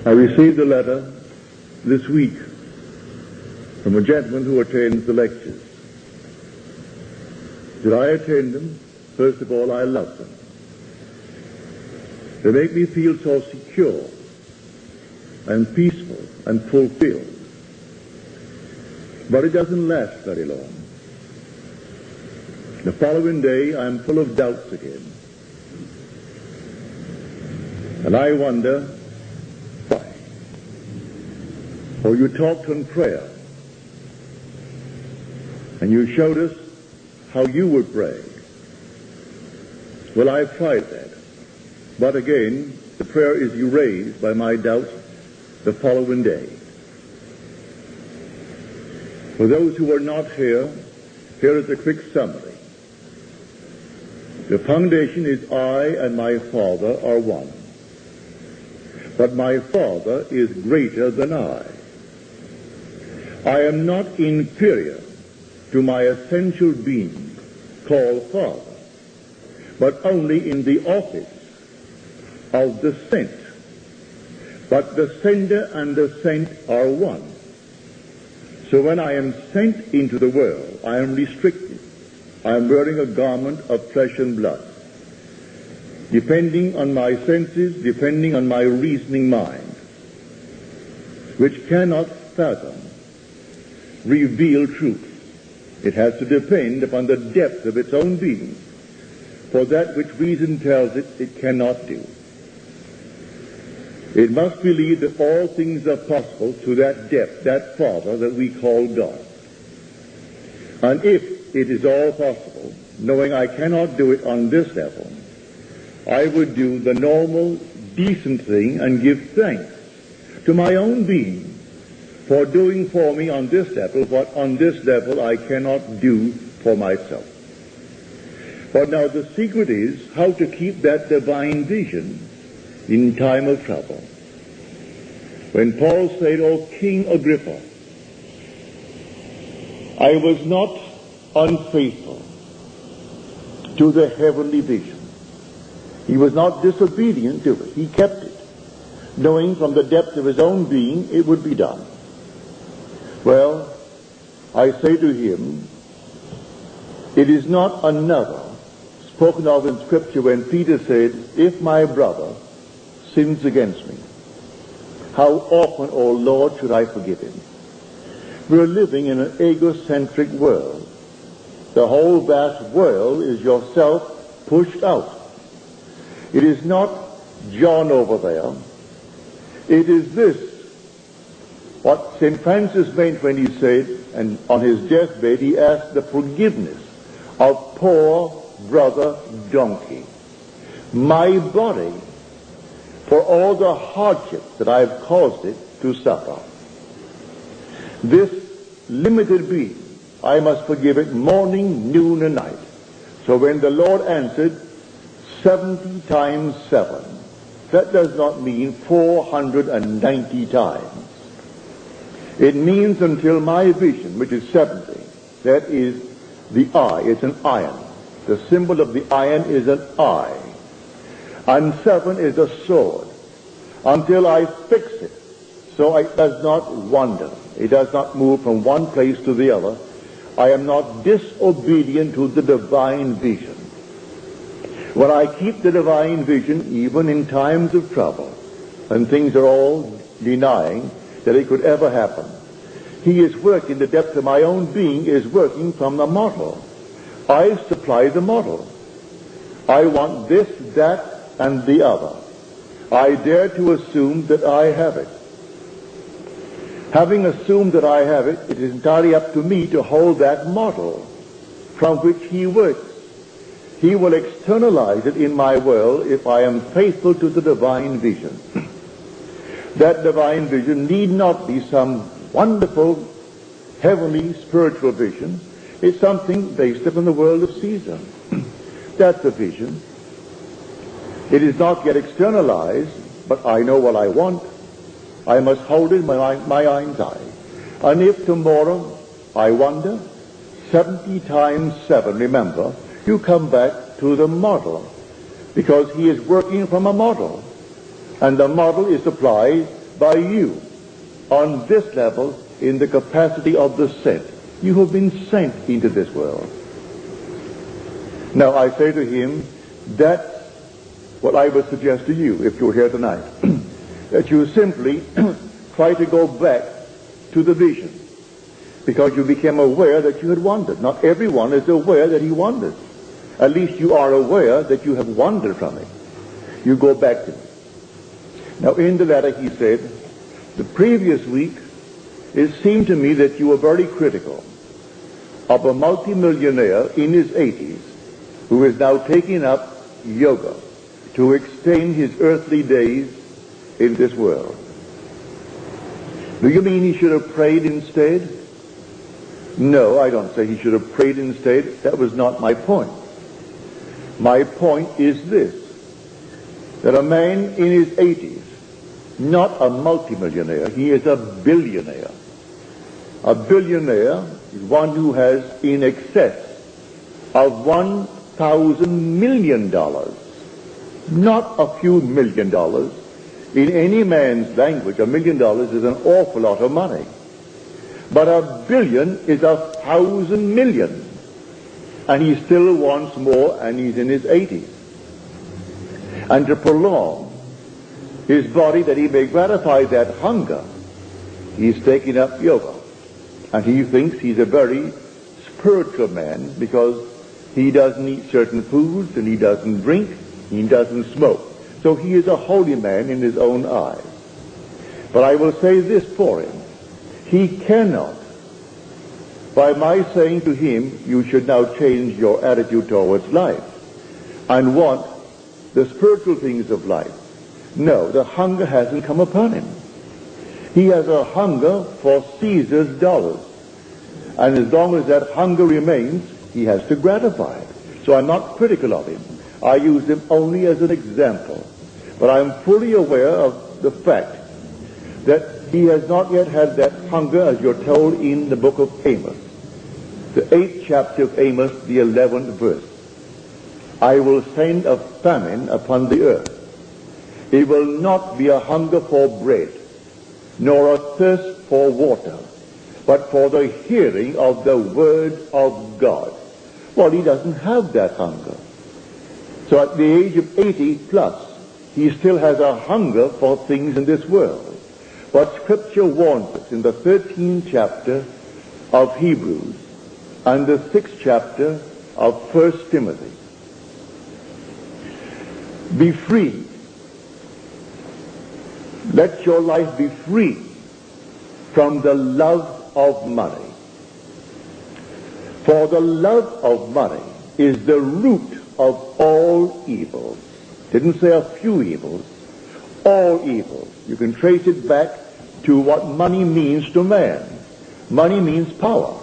I received a letter this week from a gentleman who attends the lectures. Did I attend them? First of all, I love them. They make me feel so secure and peaceful and fulfilled. But it doesn't last very long. The following day, I'm full of doubts again. And I wonder why. For you talked on prayer, and you showed us how you would pray. Well, I've tried that. But again, the prayer is erased by my doubts the following day. For those who are not here, here is a quick summary. The foundation is I and my Father are one. But my Father is greater than I. I am not inferior to my essential being called Father, but only in the office of the sent. But the sender and the sent are one. So when I am sent into the world, I am restricted. I am wearing a garment of flesh and blood. Depending on my senses, depending on my reasoning mind, which cannot fathom, reveal truth. It has to depend upon the depth of its own being. For that which reason tells it, it cannot do. It must believe that all things are possible to that depth, that Father that we call God. And if it is all possible, knowing I cannot do it on this level, I would do the normal, decent thing and give thanks to my own being for doing for me on this level what on this level I cannot do for myself. But now the secret is how to keep that divine vision in time of trouble. When Paul said, "O King Agrippa, I was not unfaithful to the heavenly vision." He was not disobedient to it. He kept it, knowing from the depth of his own being it would be done. Well, I say to him, it is not another spoken of in Scripture when Peter said, "If my brother sins against me, how often, O Lord, should I forgive him?" We're living in an egocentric world. The whole vast world is yourself pushed out. It is not John over there. It is this, what St. Francis meant when he said, and on his deathbed he asked the forgiveness of poor brother donkey. My body, for all the hardships that I have caused it to suffer. This limited being, I must forgive it morning, noon, and night. So when the Lord answered 70 times 7, that does not mean 490 times. It means until my vision, which is 70, that is the eye, it's an iron. The symbol of the iron is an eye. And 7 is a sword. Until I fix it, so it does not wander. It does not move from one place to the other. I am not disobedient to the divine vision. When I keep the divine vision, even in times of trouble, and things are all denying that it could ever happen, he is working, the depth of my own being is working from the model. I supply the model. I want this, that, and the other. I dare to assume that I have it. Having assumed that I have it, it is entirely up to me to hold that model from which he works. He will externalize it in my world if I am faithful to the divine vision. That divine vision need not be some wonderful, heavenly, spiritual vision. It's something based upon the world of Caesar. That's the vision. It is not yet externalized, but I know what I want. I must hold it in my mind's eye. And if tomorrow I wonder, 70 times 7, remember, you come back to the model, because he is working from a model, and the model is supplied by you on this level in the capacity of the sent. You have been sent into this world. Now I say to him, that's what I would suggest to you if you're here tonight. That you simply try to go back to the vision, because you became aware that you had wandered. Not everyone is aware that he wandered. At least you are aware that you have wandered from it. You go back to it. Now in the letter he said, the previous week it seemed to me that you were very critical of a multimillionaire in his 80s who is now taking up yoga to extend his earthly days in this world. Do you mean he should have prayed instead? No, I don't say he should have prayed instead. That was not my point. My point is this, that a man in his 80s, not a multimillionaire, he is a billionaire. A billionaire is one who has in excess of $1,000 million, not a few $1 million. In any man's language, $1 million is an awful lot of money. But a billion is 1,000 million. And he still wants more, and he's in his 80s. And to prolong his body that he may gratify that hunger, he's taking up yoga. And he thinks he's a very spiritual man because he doesn't eat certain foods, and he doesn't drink, he doesn't smoke. So he is a holy man in his own eyes. But I will say this for him. He cannot, by my saying to him, you should now change your attitude towards life and want the spiritual things of life. No, the hunger hasn't come upon him. He has a hunger for Caesar's dollars. And as long as that hunger remains, he has to gratify it. So I'm not critical of him. I use him only as an example. But I'm fully aware of the fact that he has not yet had that hunger as you're told in the book of Amos. The 8th chapter of Amos, the 11th verse. I will send a famine upon the earth. It will not be a hunger for bread, nor a thirst for water, but for the hearing of the word of God. Well, he doesn't have that hunger. So at the age of 80 plus, he still has a hunger for things in this world. But Scripture warns us in the 13th chapter of Hebrews and the 6th chapter of 1 Timothy. Be free. Let your life be free from the love of money. For the love of money is the root of all evils. Didn't say a few evils, all evils. You can trace it back to what money means to man. Money means power.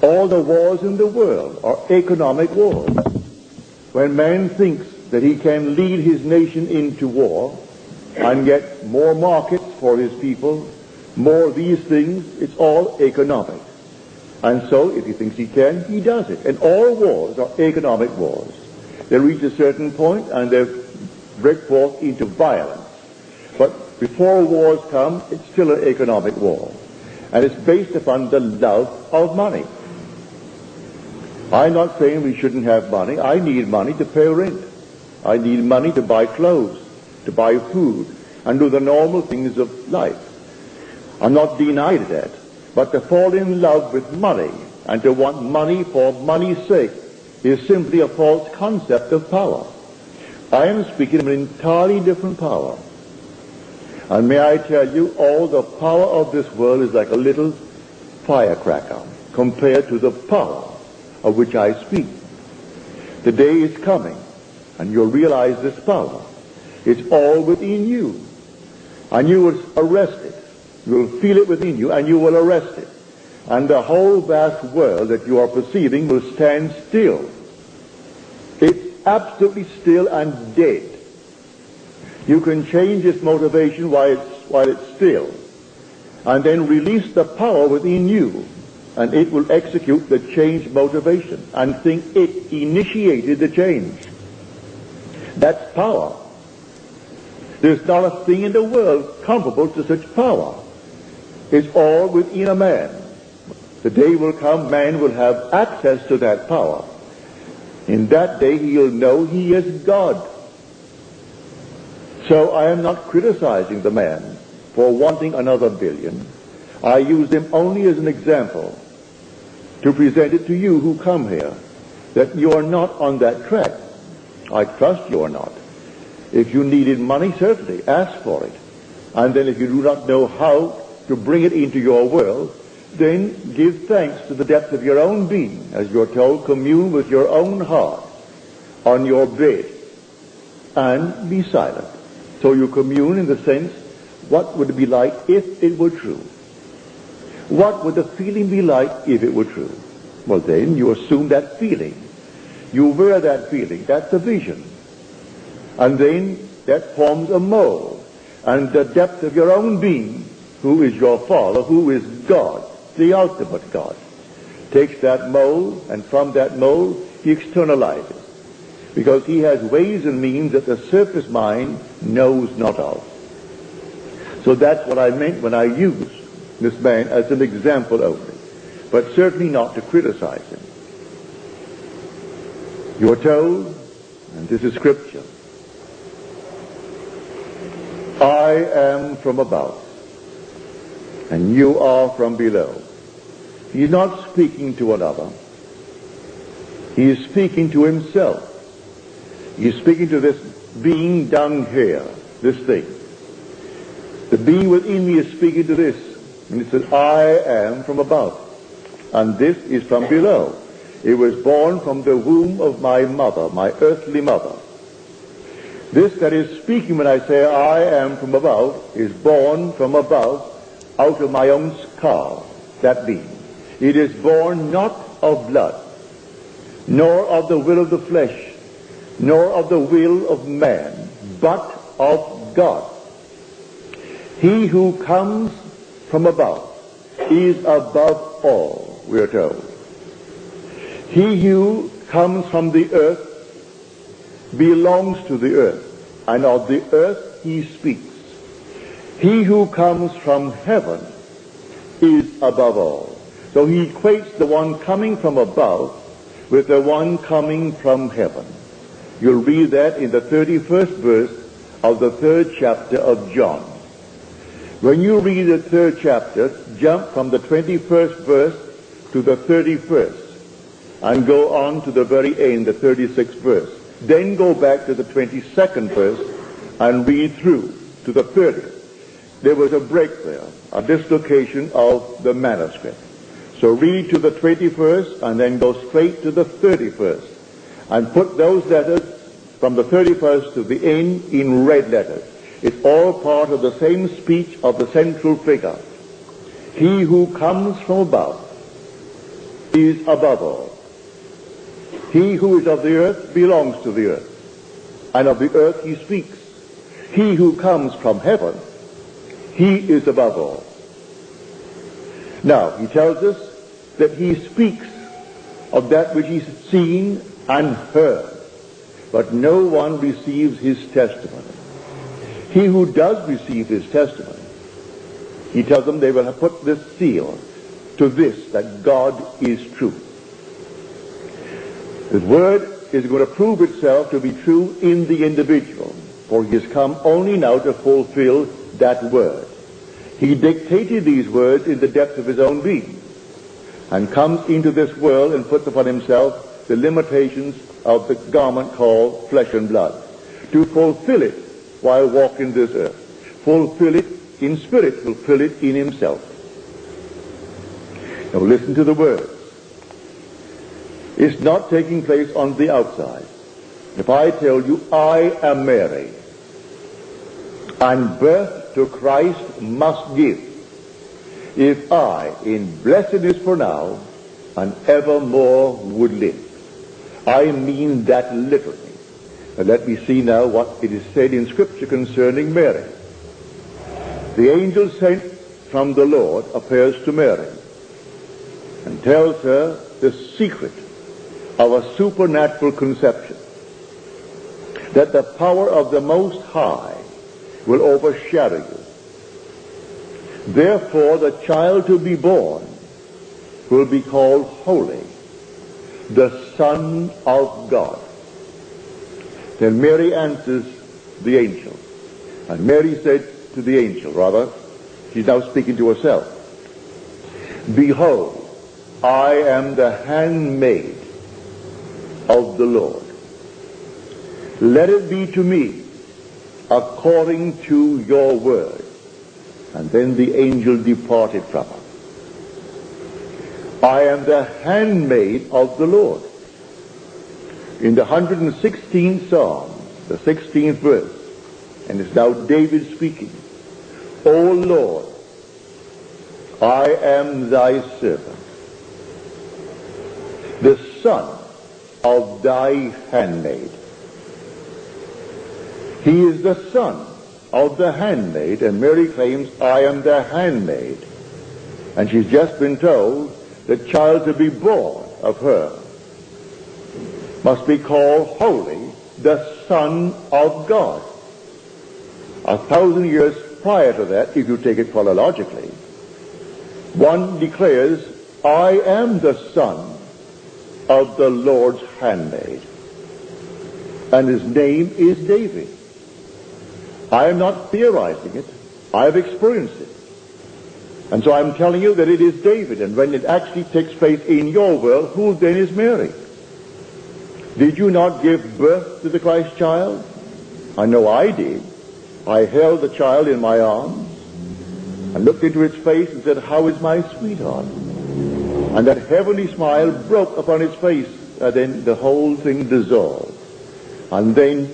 All the wars in the world are economic wars. When man thinks that he can lead his nation into war and get more markets for his people, more of these things, it's all economic. And so, if he thinks he can, he does it. And all wars are economic wars. They reach a certain point and they break forth into violence. But before wars come, it's still an economic war. And it's based upon the love of money. I'm not saying we shouldn't have money. I need money to pay rent. I need money to buy clothes, to buy food, and do the normal things of life. I'm not denied that. But to fall in love with money and to want money for money's sake is simply a false concept of power. I am speaking of an entirely different power. And may I tell you, all the power of this world is like a little firecracker compared to the power of which I speak. The day is coming, and you'll realize this power. It's all within you. And you will arrest it. You will feel it within you, and you will arrest it. And the whole vast world that you are perceiving will stand still. It's absolutely still and dead. You can change its motivation while it's still, and then release the power within you, and it will execute the change motivation and think it initiated the change. That's power. There's not a thing in the world comparable to such power. It's all within a man. The day will come, man will have access to that power. In that day, he'll know he is God. So I am not criticizing the man for wanting another billion. I use him only as an example to present it to you who come here, that you are not on that track. I trust you are not. If you needed money, certainly ask for it. And then if you do not know how to bring it into your world, then give thanks to the depth of your own being. As you're told, commune with your own heart on your bed and be silent. So you commune in the sense, what would it be like if it were true? What would the feeling be like if it were true? Well, then you assume that feeling. You wear that feeling. That's a vision. And then that forms a mold. And the depth of your own being, who is your Father, who is God, the ultimate God, takes that mold, and from that mold he externalizes. Because he has ways and means that the surface mind knows not of. So that's what I meant when I used this man as an example only, but certainly not to criticize him. You are told, and this is scripture, I am from above, and you are from below. He's not speaking to another. He is speaking to himself. He is speaking to this being down here, this thing. The being within me is speaking to this. And it says, I am from above, and this is from below. It was born from the womb of my mother, my earthly mother. This that is speaking when I say I am from above is born from above out of my own skull, that being. It is born not of blood, nor of the will of the flesh, nor of the will of man, but of God. He who comes from above is above all, we are told. He who comes from the earth belongs to the earth, and of the earth he speaks. He who comes from heaven is above all. So he equates the one coming from above with the one coming from heaven. You'll read that in the 31st verse of the 3rd chapter of John. When you read the 3rd chapter, jump from the 21st verse to the 31st and go on to the very end, the 36th verse. Then go back to the 22nd verse and read through to the 30th. There was a break there, a dislocation of the manuscript. So read to the 21st and then go straight to the 31st and put those letters from the 31st to the end in red letters. It's all part of the same speech of the central figure. He who comes from above is above all. He who is of the earth belongs to the earth, and of the earth he speaks. He who comes from heaven, he is above all. Now, he tells us that he speaks of that which he's seen and heard, but no one receives his testimony. He who does receive his testimony, he tells them they will have put this seal to this, that God is true. His word is going to prove itself to be true in the individual, for he has come only now to fulfill that word. He dictated these words in the depth of his own being, and comes into this world and puts upon himself the limitations of the garment called flesh and blood, to fulfill it while walking this earth. Fulfill it in spirit, fulfill it in himself. Now listen to the words. It's not taking place on the outside. If I tell you I am Mary, and birth to Christ must give, if I, in blessedness for now, and evermore would live. I mean that literally. And let me see now what it is said in Scripture concerning Mary. The angel sent from the Lord appears to Mary and tells her the secret of a supernatural conception, that the power of the Most High will overshadow you. Therefore, the child to be born will be called Holy, the Son of God. Then Mary answers the angel. And Mary said to the angel, she's now speaking to herself, "Behold, I am the handmaid of the Lord. Let it be to me according to your word." And then the angel departed from her. I am the handmaid of the Lord. In the 116th Psalm, the 16th verse, and it's now David speaking, "O Lord, I am thy servant, the son of thy handmaid." He is the son of the handmaid, and Mary claims, "I am the handmaid." And she's just been told the child to be born of her must be called Holy, the Son of God. 1,000 years prior to that, if you take it chronologically, one declares, "I am the son of the Lord's handmaid." And his name is David. I am not theorizing it. I have experienced it. And so I'm telling you that it is David. And when it actually takes place in your world, who then is Mary? Did you not give birth to the Christ child? I know I did. I held the child in my arms and looked into its face and said, "How is my sweetheart?" And that heavenly smile broke upon its face, and then the whole thing dissolved. And then,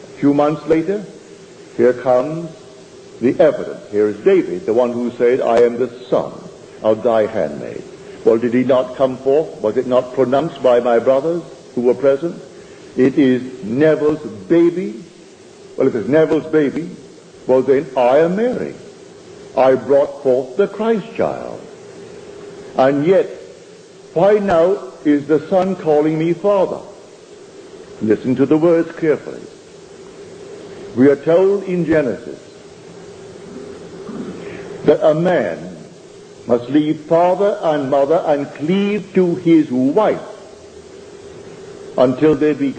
a few months later, here comes the evidence. Here is David, the one who said, "I am the son of thy handmaid." Well, did he not come forth? Was it not pronounced by my brothers who were present? It is Neville's baby. Well, if it's Neville's baby, well then I am Mary. I brought forth the Christ child. And yet, why now is the Son calling me Father? Listen to the words carefully. We are told in Genesis that a man must leave father and mother and cleave to his wife until they be